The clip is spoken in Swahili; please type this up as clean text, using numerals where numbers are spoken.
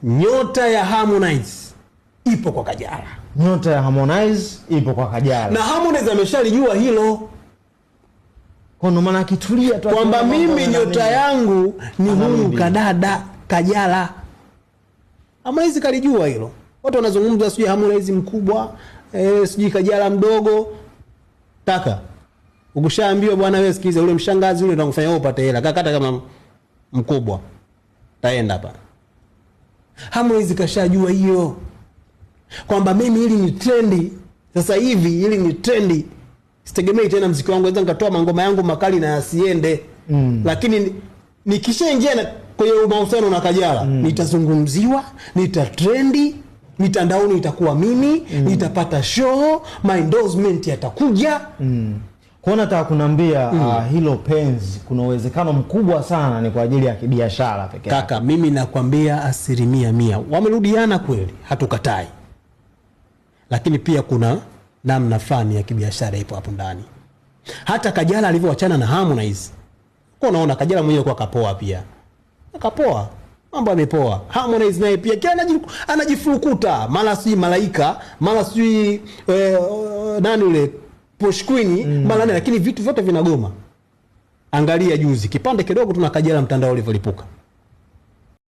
nyota ya Harmonize ipo kwa Kajala. Nyota ya Harmonize ipo kwa Kajala. Na Harmonize ameshalijua hilo. Kwa ndo maana akitulia tu kwamba mimi nyota yangu ni huyu kadada Kajala. Harmonize kalijua hilo. Watu wanazungumza sijui Harmonize mkubwa, sijui Kajala mdogo. Taka. Ukishaambiwa bwana wewe sikiza ule mshangazi ule anakufanya wewe upate hela. Kakata kama mkubwa. Taenda hapa. Harmonize kashajua hiyo. Kwamba mimi hili ni trendi. Sasa hivi hili ni trendi. Sitegemei tena muziki wangu weza nikatoa mangoma yangu makali na yasiende. Lakini nikishaingia kwenye mahusiano na Kajala, nitazungumziwa, nitatrendi, mitandaoni itakuwa mimi, nitapata show, my endorsement yatakuja. Kwa nataka kunambia hilo penzi kuna uwezekano mkubwa sana ni kwa ajili ya kibiashara pekee. Kaka, mimi nakwambia 100%. Wamerudiana kweli, hatukatai. Lakini pia kuna namna fulani ya kibiashara ipo hapo ndani. Hata Kajala alivyoachana na Harmonize, kwa unaona Kajala mwenyewe kwa kapoa pia. Akapoa. Mambo yamepoa. Harmonize naye pia anajifurukuta, mara si malaika, mara si nani ule Posh Queen, mara nani, lakini vitu vyote vinagoma. Angalia juzi kipande kidogo tuna Kajala mtandao ulivyolipuka.